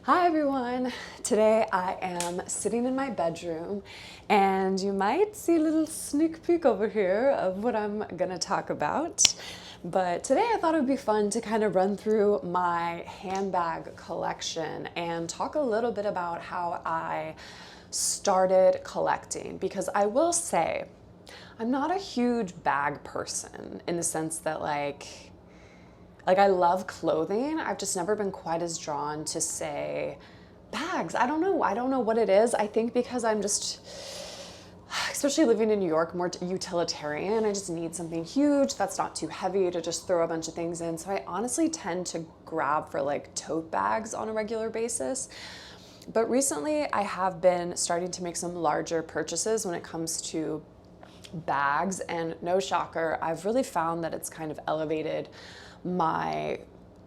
Hi everyone! Today I am sitting in my bedroom and you might see a little sneak peek over here of what I'm gonna talk about. But today I thought it would be fun to kind of run through my handbag collection and talk a little bit about how I started collecting, because I will say I'm not a huge bag person in the sense that like I love clothing. I've just never been quite as drawn to, say, bags. I don't know. I don't know what it is. I think because I'm just, especially living in New York, more utilitarian. I just need something huge that's not too heavy to just throw a bunch of things in. So I honestly tend to grab for like tote bags on a regular basis. But recently I have been starting to make some larger purchases when it comes to bags, and no shocker, I've really found that it's kind of elevated my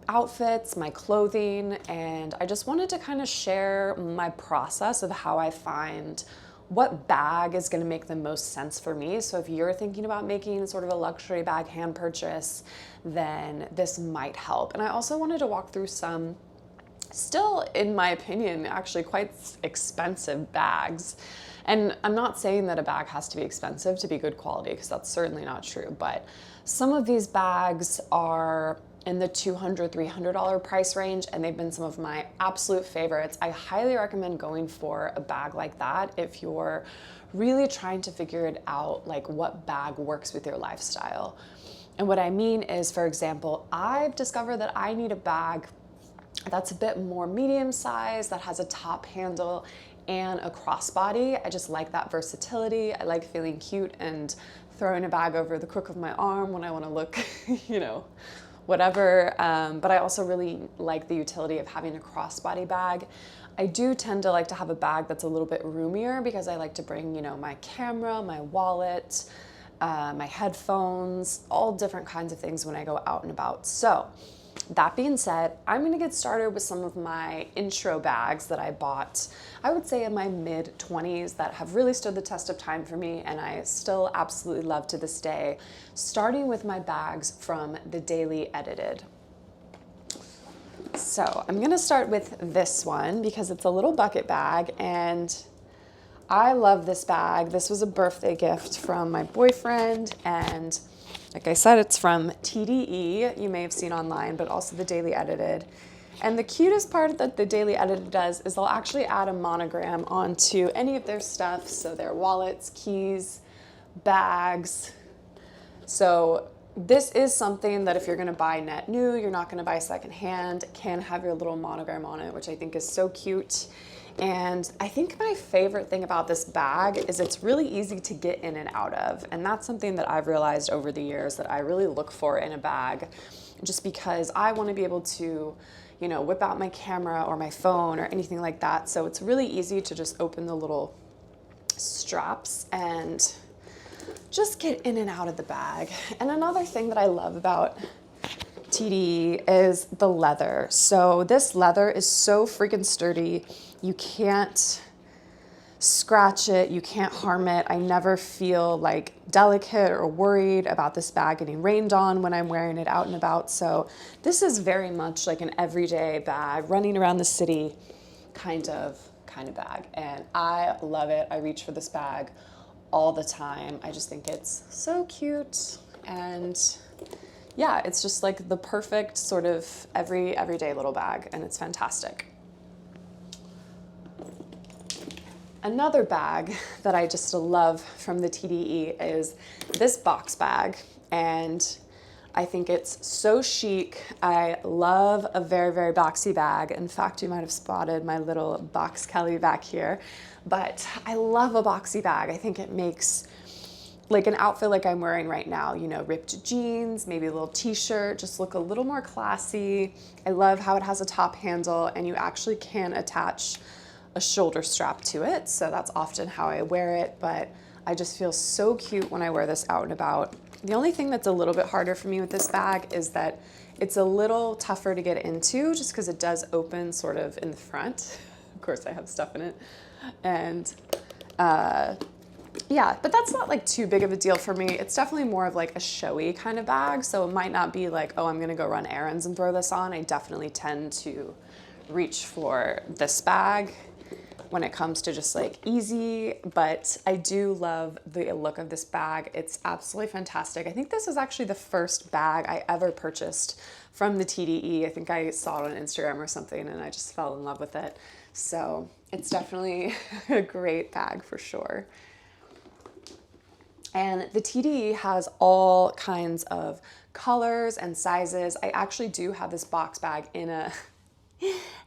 outfits, my clothing, and I just wanted to kind of share my process of how I find what bag is going to make the most sense for me. So if you're thinking about making sort of a luxury bag hand purchase, then this might help. And I also wanted to walk through some, still in my opinion, actually quite expensive bags. And I'm not saying that a bag has to be expensive to be good quality, because that's certainly not true. But some of these bags are in the $200, $300 price range, and they've been some of my absolute favorites. I highly recommend going for a bag like that if you're really trying to figure it out, like what bag works with your lifestyle. And what I mean is, for example, I've discovered that I need a bag that's a bit more medium size, that has a top handle and a crossbody. I just like that versatility. I like feeling cute and throwing a bag over the crook of my arm when I want to look, whatever. But I also really like the utility of having a crossbody bag. I do tend to like to have a bag that's a little bit roomier, because I like to bring, my camera, my wallet, my headphones, all different kinds of things when I go out and about. So that being said, I'm going to get started with some of my intro bags that I bought, I would say in my mid-20s, that have really stood the test of time for me and I still absolutely love to this day, starting with my bags from the Daily Edited. So I'm going to start with this one because it's a little bucket bag and I love this bag. This was a birthday gift from my boyfriend, and like I said, it's from TDE, you may have seen online, but also the Daily Edited. And the cutest part that the Daily Edited does is they'll actually add a monogram onto any of their stuff, so their wallets, keys, bags. So this is something that if you're gonna buy net new, you're not gonna buy secondhand, it can have your little monogram on it, which I think is so cute. And I think my favorite thing about this bag is it's really easy to get in and out of. And that's something that I've realized over the years that I really look for in a bag, just because I want to be able to, whip out my camera or my phone or anything like that. So it's really easy to just open the little straps and just get in and out of the bag. And another thing that I love about TDE is the leather. So this leather is so freaking sturdy. You can't scratch it, you can't harm it. I never feel like delicate or worried about this bag getting rained on when I'm wearing it out and about. So this is very much like an everyday bag, running around the city kind of bag. And I love it. I reach for this bag all the time. I just think it's so cute, and yeah, it's just like the perfect sort of everyday little bag, and it's fantastic. Another bag that I just love from the TDE is this box bag, and I think it's so chic. I love a very, very boxy bag. In fact, you might have spotted my little box Kelly back here, but I love a boxy bag. I think it makes like an outfit like I'm wearing right now, ripped jeans, maybe a little t-shirt, just look a little more classy. I love how it has a top handle and you actually can attach a shoulder strap to it. So that's often how I wear it, but I just feel so cute when I wear this out and about. The only thing that's a little bit harder for me with this bag is that it's a little tougher to get into, just because it does open sort of in the front. Of course I have stuff in it. And yeah, but that's not like too big of a deal for me. It's definitely more of like a showy kind of bag. So it might not be like, oh, I'm gonna go run errands and throw this on. I definitely tend to reach for this bag when it comes to just like easy, but I do love the look of this bag. It's absolutely fantastic. I think this is actually the first bag I ever purchased from the TDE. I think I saw it on Instagram or something and I just fell in love with it. So it's definitely a great bag for sure. And the TDE has all kinds of colors and sizes. I actually do have this box bag in a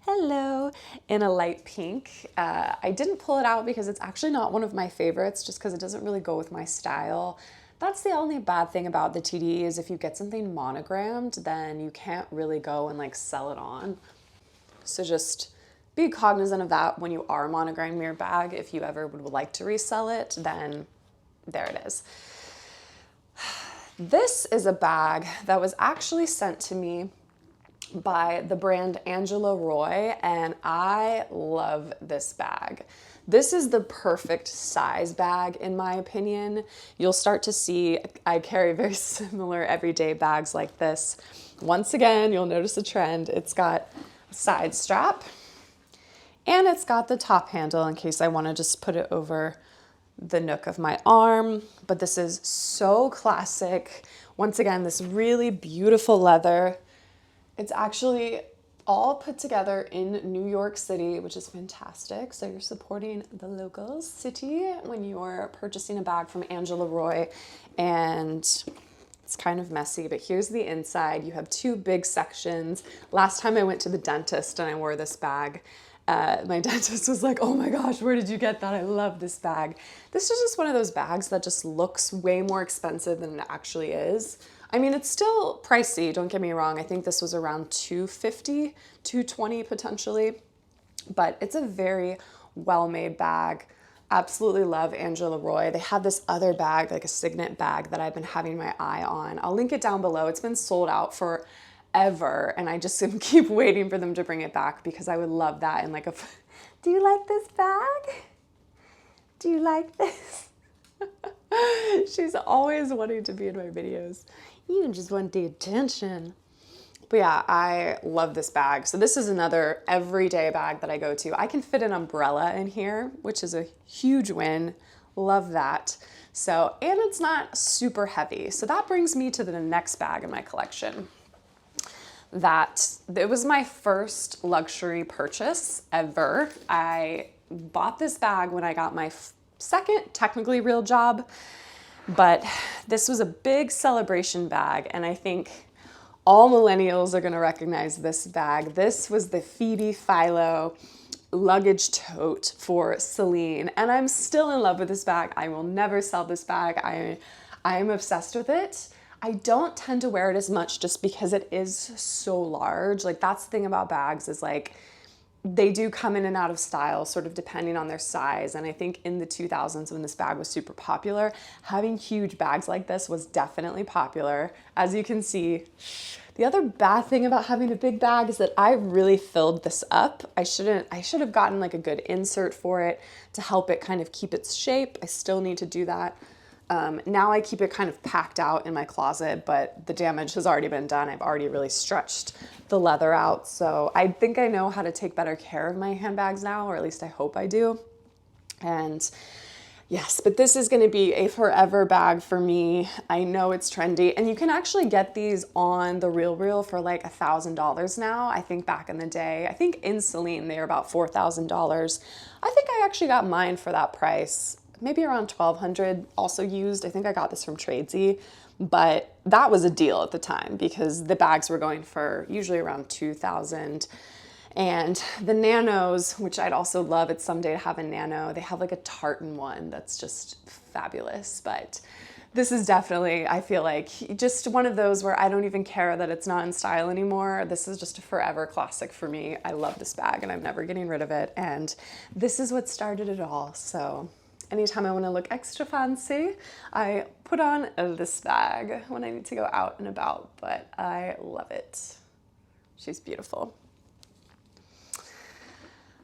hello, in a light pink. I didn't pull it out because it's actually not one of my favorites, just because it doesn't really go with my style. That's the only bad thing about the TDE, is if you get something monogrammed, then you can't really go and like sell it on. So just be cognizant of that when you are monogramming your bag. If you ever would like to resell it, then there it is. This is a bag that was actually sent to me by the brand Angela Roy, and I love this bag. This is the perfect size bag in my opinion. You'll start to see I carry very similar everyday bags like this. Once again, you'll notice a trend. It's got a side strap and it's got the top handle in case I want to just put it over the nook of my arm. But this is so classic. Once again, this really beautiful leather. It's actually all put together in New York City, which is fantastic. So you're supporting the local city when you're purchasing a bag from Angela Roy. And it's kind of messy, but here's the inside. You have two big sections. Last time I went to the dentist and I wore this bag, my dentist was like, oh my gosh, where did you get that? I love this bag. This is just one of those bags that just looks way more expensive than it actually is. I mean, it's still pricey, don't get me wrong. I think this was around $250, $220 potentially, but it's a very well-made bag. Absolutely love Angela Roy. They have this other bag, like a signet bag, that I've been having my eye on. I'll link it down below. It's been sold out forever, and I just keep waiting for them to bring it back because I would love that. And like, do you like this bag? Do you like this? She's always wanting to be in my videos. You just want the attention. But yeah, I love this bag. So this is another everyday bag that I go to. I can fit an umbrella in here, which is a huge win. Love that. So, and it's not super heavy. So that brings me to the next bag in my collection. It was my first luxury purchase ever. I bought this bag when I got my second technically real job, but this was a big celebration bag, and I think all millennials are gonna recognize this bag. This was the Phoebe Philo luggage tote for Céline, and I'm still in love with this bag. I will never sell this bag. I am obsessed with it. I don't tend to wear it as much just because it is so large. Like, that's the thing about bags, is like, they do come in and out of style, sort of depending on their size. And I think in the 2000s, when this bag was super popular, having huge bags like this was definitely popular. As you can see, the other bad thing about having a big bag is that I really filled this up. I should have gotten like a good insert for it to help it kind of keep its shape. I still need to do that. Now I keep it kind of packed out in my closet, but the damage has already been done. I've already really stretched the leather out. So I think I know how to take better care of my handbags now, or at least I hope I do. And yes, but this is going to be a forever bag for me. I know it's trendy, and you can actually get these on the RealReal for like $1,000 now. I think back in the day, I think in Céline, they were about $4,000. I think I actually got mine for that price. Maybe around $1,200, also used. I think I got this from Tradesy, but that was a deal at the time because the bags were going for usually around $2,000. And the nanos, which I'd also love it someday to have a nano, they have like a tartan one that's just fabulous. But this is definitely, I feel like, just one of those where I don't even care that it's not in style anymore. This is just a forever classic for me. I love this bag and I'm never getting rid of it. And this is what started it all. So anytime I want to look extra fancy, I put on this bag when I need to go out and about, but I love it. She's beautiful.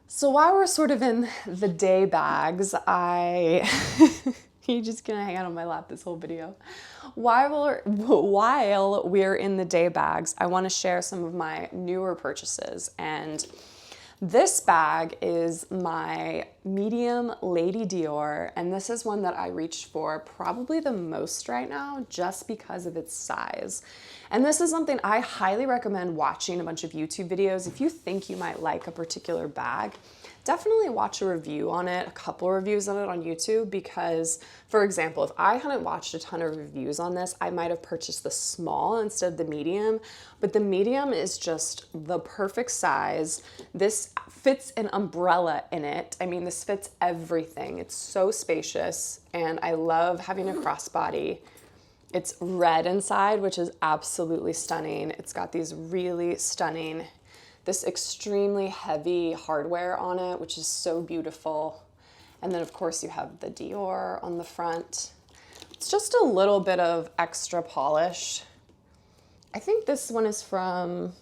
So while we're sort of in the day bags, you're just gonna hang out on my lap this whole video. While we're in the day bags, I want to share some of my newer purchases. And This bag is my medium Lady Dior, and this is one that I reached for probably the most right now just because of its size. And this is something I highly recommend watching a bunch of YouTube videos. If you think you might like a particular bag, definitely watch a review on it, a couple reviews on it on YouTube, because, for example, if I hadn't watched a ton of reviews on this, I might have purchased the small instead of the medium, but the medium is just the perfect size. This fits an umbrella in it. I mean, this fits everything. It's so spacious, and I love having a crossbody. It's red inside, which is absolutely stunning. It's got these really stunning, this extremely heavy hardware on it, which is so beautiful. And then of course you have the Dior on the front. It's just a little bit of extra polish. I think this one is from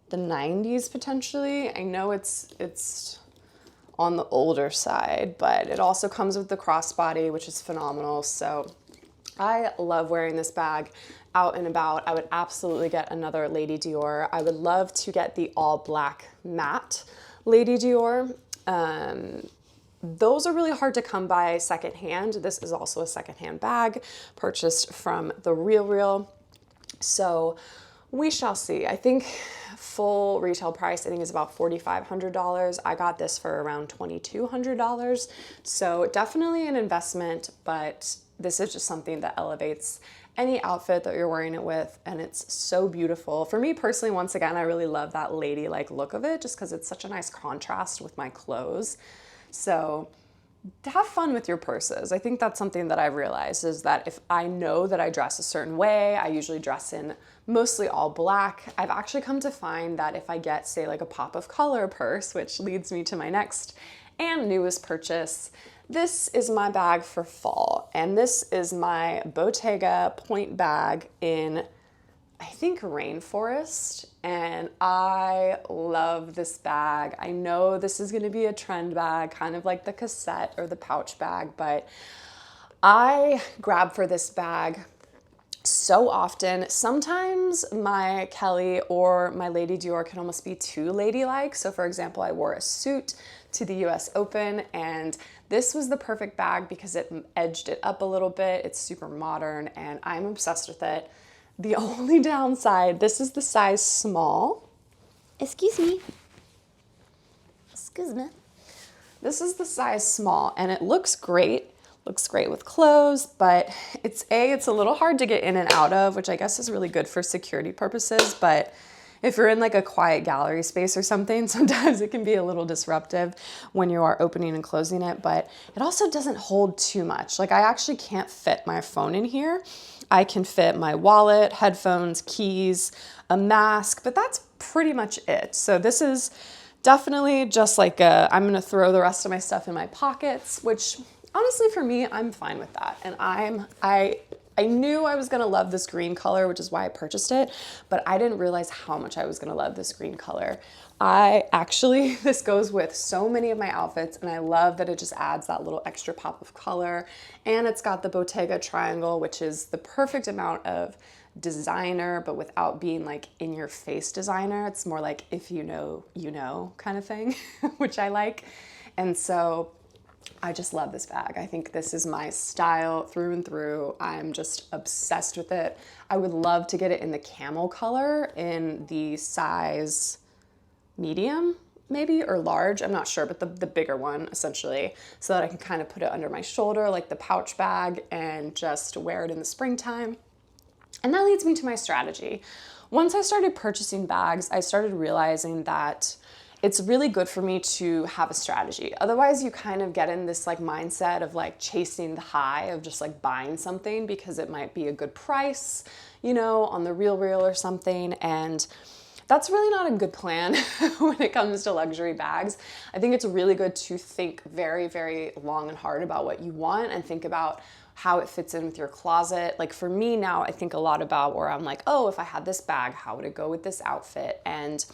the 90s potentially. I know it's on the older side, but it also comes with the crossbody, which is phenomenal. So I love wearing this bag out and about. I would absolutely get another Lady Dior. I would love to get the all black matte Lady Dior. Those are really hard to come by secondhand. This is also a secondhand bag purchased from The Real. So we shall see. I think full retail price, I think, is about $4,500. I got this for around $2,200. So definitely an investment, but this is just something that elevates any outfit that you're wearing it with, and it's so beautiful. For me personally, once again, I really love that lady-like look of it just because it's such a nice contrast with my clothes. So have fun with your purses. I think that's something that I've realized, is that if I know that I dress a certain way, I usually dress in mostly all black. I've actually come to find that if I get, say, like a pop of color purse, which leads me to my next and newest purchase, this is my bag for fall, and this is my Bottega point bag in, I think, Rainforest, and I love this bag. I know this is gonna be a trend bag, kind of like the cassette or the pouch bag, but I grab for this bag so often. Sometimes my Kelly or my Lady Dior can almost be too ladylike. So for example, I wore a suit to the US Open, and this was the perfect bag because it edged it up a little bit. It's super modern, and I'm obsessed with it. The only downside, this is the size small. Excuse me. Excuse me. This is the size small, and it looks great. Looks great with clothes, but it's a little hard to get in and out of, which I guess is really good for security purposes, but if you're in like a quiet gallery space or something, sometimes it can be a little disruptive when you are opening and closing it, but it also doesn't hold too much. Like, I actually can't fit my phone in here. I can fit my wallet, headphones, keys, a mask, but that's pretty much it. So this is definitely just like I'm gonna throw the rest of my stuff in my pockets, which honestly for me, I'm fine with that. And I knew I was gonna love this green color, which is why I purchased it, but I didn't realize how much I was gonna love this green color. This goes with so many of my outfits, and I love that it just adds that little extra pop of color. And it's got the Bottega triangle, which is the perfect amount of designer, but without being like in your face designer. It's more like if you know, you know kind of thing, which I like. And so I just love this bag. I think this is my style through and through. I'm just obsessed with it. I would love to get it in the camel color in the size medium, maybe, or large. I'm not sure, but the bigger one essentially, so that I can kind of put it under my shoulder like the pouch bag and just wear it in the springtime. And that leads me to my strategy. Once I started purchasing bags, I started realizing that it's really good for me to have a strategy. Otherwise, you kind of get in this like mindset of like chasing the high of just like buying something because it might be a good price, you know, on the Real or something. And that's really not a good plan when it comes to luxury bags. I think it's really good to think very, very long and hard about what you want and think about how it fits in with your closet. Like for me now, I think a lot about where I'm like, oh, if I had this bag, how would it go with this outfit? And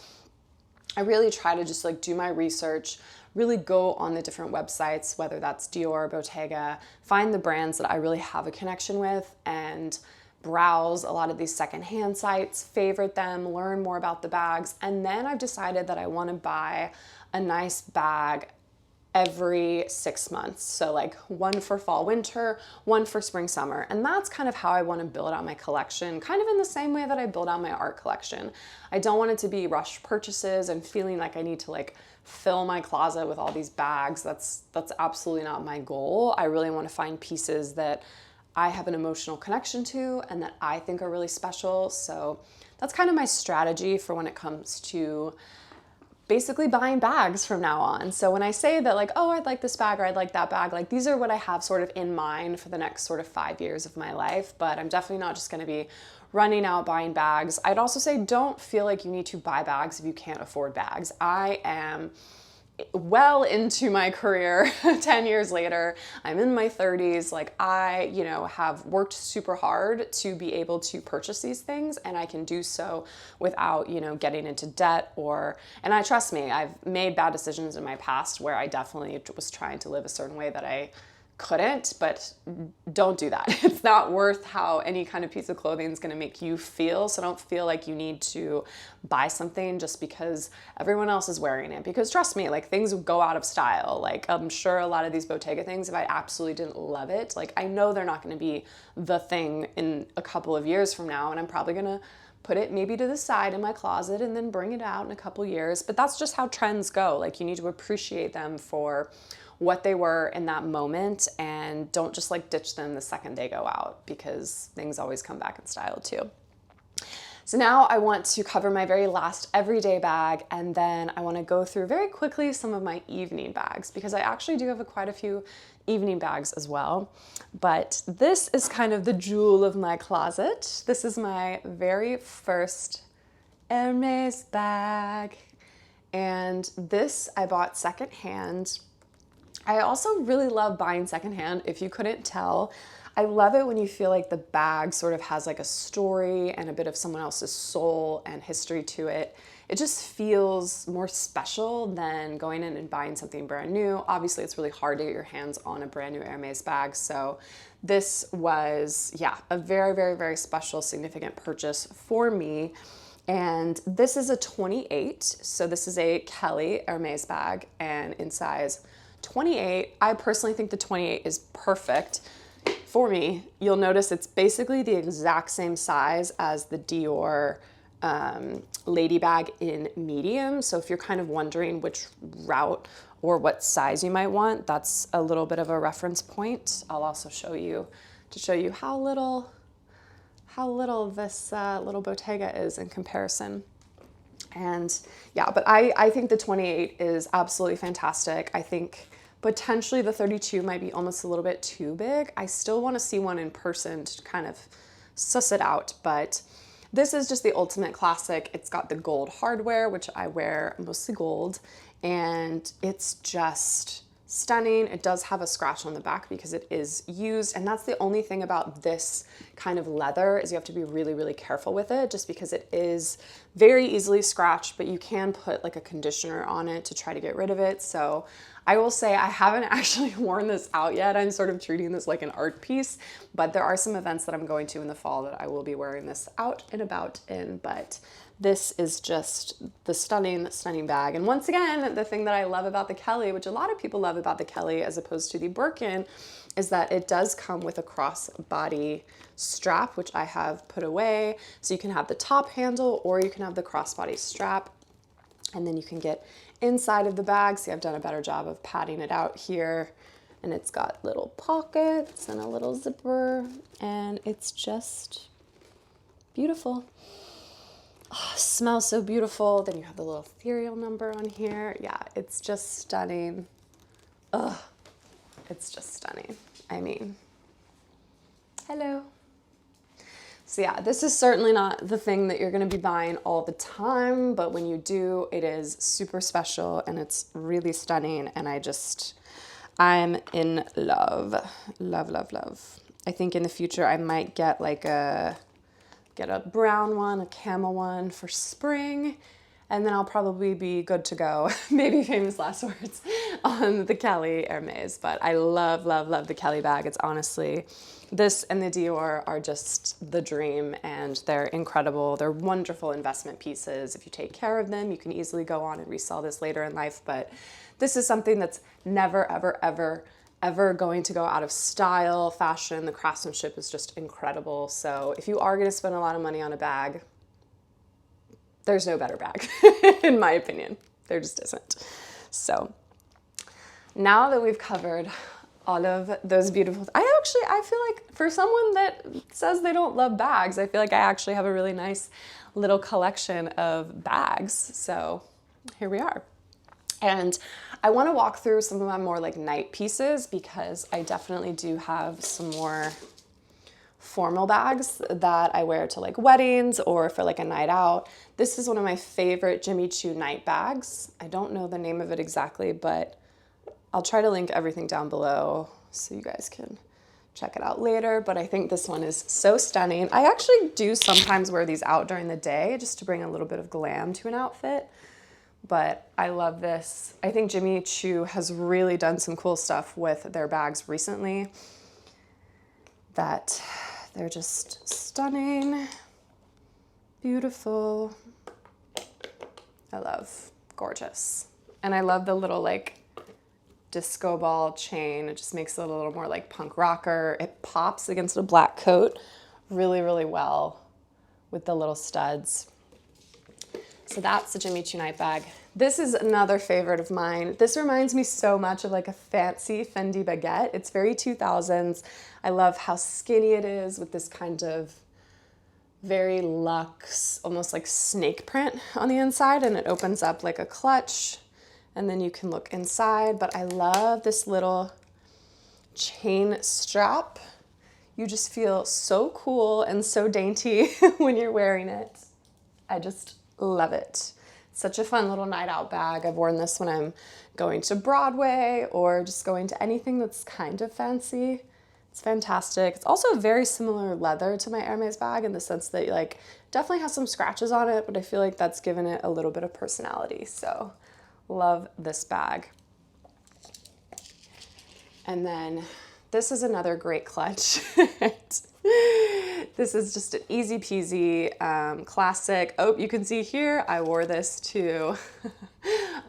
I really try to just like do my research, really go on the different websites, whether that's Dior, Bottega, find the brands that I really have a connection with and browse a lot of these secondhand sites, favorite them, learn more about the bags. And then I've decided that I want to buy a nice bag every 6 months. So like one for fall, winter, one for spring, summer. And that's kind of how I want to build out my collection, kind of in the same way that I build out my art collection. I don't want it to be rushed purchases and feeling like I need to like fill my closet with all these bags. That's absolutely not my goal. I really want to find pieces that I have an emotional connection to and that I think are really special. So that's kind of my strategy for when it comes to basically buying bags from now on. So when I say that like, oh, I'd like this bag or I'd like that bag, like these are what I have sort of in mind for the next sort of 5 years of my life, but I'm definitely not just gonna be running out buying bags. I'd also say don't feel like you need to buy bags if you can't afford bags. I am well into my career 10 years later. I'm in my 30s. Like I, have worked super hard to be able to purchase these things, and I can do so without, getting into debt and I trust me, I've made bad decisions in my past where I definitely was trying to live a certain way that I couldn't, but don't do that. It's not worth how any kind of piece of clothing is going to make you feel. So don't feel like you need to buy something just because everyone else is wearing it. Because trust me, like things go out of style. Like I'm sure a lot of these Bottega things, if I absolutely didn't love it, like I know they're not going to be the thing in a couple of years from now. And I'm probably going to put it maybe to the side in my closet and then bring it out in a couple years. But that's just how trends go. Like you need to appreciate them for what they were in that moment and don't just like ditch them the second they go out, because things always come back in style too. So now I want to cover my very last everyday bag, and then I want to go through very quickly some of my evening bags, because I actually do have quite a few evening bags as well. But this is kind of the jewel of my closet. This is my very first Hermès bag, and this I bought secondhand. I also really love buying secondhand, if you couldn't tell. I love it when you feel like the bag sort of has like a story and a bit of someone else's soul and history to it. It just feels more special than going in and buying something brand new. Obviously, it's really hard to get your hands on a brand new Hermès bag. So this was, a very, very, very special, significant purchase for me. And this is a 28. So this is a Kelly Hermès bag, and in size 28. I personally think the 28 is perfect for me. You'll notice it's basically the exact same size as the Dior lady bag in medium. So if you're kind of wondering which route or what size you might want, that's a little bit of a reference point. I'll also show you how little this little Bottega is in comparison. And but I think the 28 is absolutely fantastic. I think potentially the 32 might be almost a little bit too big. I still want to see one in person to kind of suss it out, but this is just the ultimate classic. It's got the gold hardware, which I wear mostly gold, and it's just stunning. It does have a scratch on the back because it is used, and that's the only thing about this kind of leather is you have to be really, really careful with it, just because it is very easily scratched, but you can put like a conditioner on it to try to get rid of it. So I will say I haven't actually worn this out yet. I'm sort of treating this like an art piece, but there are some events that I'm going to in the fall that I will be wearing this out and about in. But this is just the stunning, stunning bag. And once again, the thing that I love about the Kelly, which a lot of people love about the Kelly as opposed to the Birkin, is that it does come with a crossbody strap, which I have put away. So you can have the top handle or you can have the crossbody strap, and then you can get inside of the bag. See, I've done a better job of padding it out here, and it's got little pockets and a little zipper, and it's just beautiful. Oh, smells so beautiful. Then you have the little serial number on here. Yeah, it's just stunning. Ugh, it's just stunning. I mean, hello. So yeah, this is certainly not the thing that you're gonna be buying all the time, but when you do, it is super special and it's really stunning, and I'm in love. Love, love, love. I think in the future I might get a brown one, a camel one for spring, and then I'll probably be good to go. Maybe famous last words on the Kelly Hermès. But I love, love, love the Kelly bag. It's honestly, this and the Dior are just the dream, and they're incredible. They're wonderful investment pieces. If you take care of them, you can easily go on and resell this later in life. But this is something that's never, ever, ever, ever going to go out of style, fashion. The craftsmanship is just incredible. So if you are going to spend a lot of money on a bag, there's no better bag, in my opinion. There just isn't. So now that we've covered all of those beautiful, I feel like for someone that says they don't love bags, I feel like I actually have a really nice little collection of bags. So here we are. And I want to walk through some of my more like night pieces, because I definitely do have some more formal bags that I wear to like weddings or for like a night out. This is one of my favorite Jimmy Choo night bags. I don't know the name of it exactly, but I'll try to link everything down below so you guys can check it out later. But I think this one is so stunning. I actually do sometimes wear these out during the day just to bring a little bit of glam to an outfit. But I love this. I think Jimmy Choo has really done some cool stuff with their bags recently that they're just stunning, beautiful. I love, gorgeous. And I love the little like disco ball chain. It just makes it a little more like punk rocker. It pops against a black coat really, really well with the little studs. So that's the Jimmy Choo night bag. This is another favorite of mine. This reminds me so much of like a fancy Fendi baguette. It's very 2000s. I love how skinny it is with this kind of very luxe, almost like snake print on the inside, and it opens up like a clutch, and then you can look inside. But I love this little chain strap. You just feel so cool and so dainty when you're wearing it. I just love it. Such a fun little night out bag. I've worn this when I'm going to Broadway or just going to anything that's kind of fancy. It's fantastic. It's also a very similar leather to my Hermès bag in the sense that like definitely has some scratches on it, but I feel like that's given it a little bit of personality. So love this bag. And then this is another great clutch. This is just an easy peasy classic. Oh, you can see here, I wore this to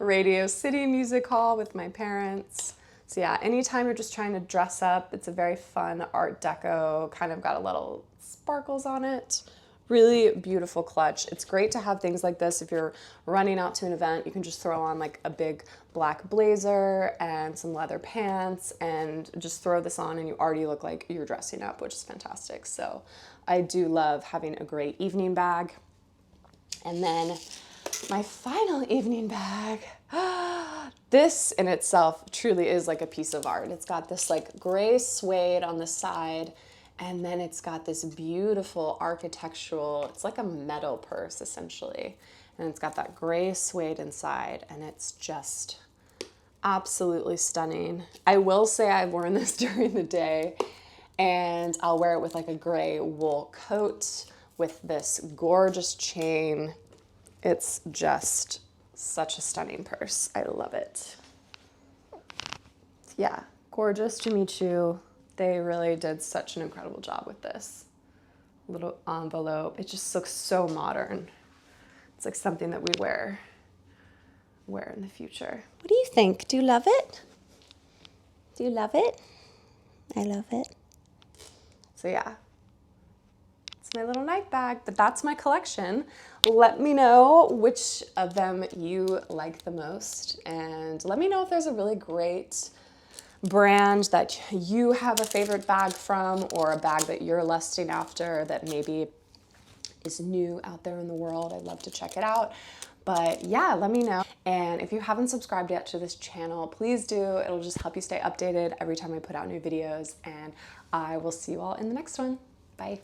Radio City Music Hall with my parents. So yeah, anytime you're just trying to dress up, it's a very fun Art Deco, kind of got a little sparkles on it. Really beautiful clutch. It's great to have things like this if you're running out to an event. You can just throw on like a big black blazer and some leather pants and just throw this on and you already look like you're dressing up, which is fantastic. So I do love having a great evening bag. And then my final evening bag, this in itself truly is like a piece of art. It's got this like gray suede on the side, and then it's got this beautiful architectural, it's like a metal purse essentially. And it's got that gray suede inside, and it's just absolutely stunning. I will say I've worn this during the day, and I'll wear it with like a gray wool coat with this gorgeous chain. It's just such a stunning purse. I love it. Yeah, gorgeous Jimmy Choo. They really did such an incredible job with this little envelope. It just looks so modern. It's like something that we wear in the future. What do you think? Do you love it? Do you love it? I love it. So yeah, it's my little night bag, but that's my collection. Let me know which of them you like the most, and let me know if there's a really great brand that you have a favorite bag from, or a bag that you're lusting after that maybe is new out there in the world. I'd love to check it out. But yeah, let me know. And if you haven't subscribed yet to this channel, please do. It'll just help you stay updated every time I put out new videos, and I will see you all in the next one. Bye.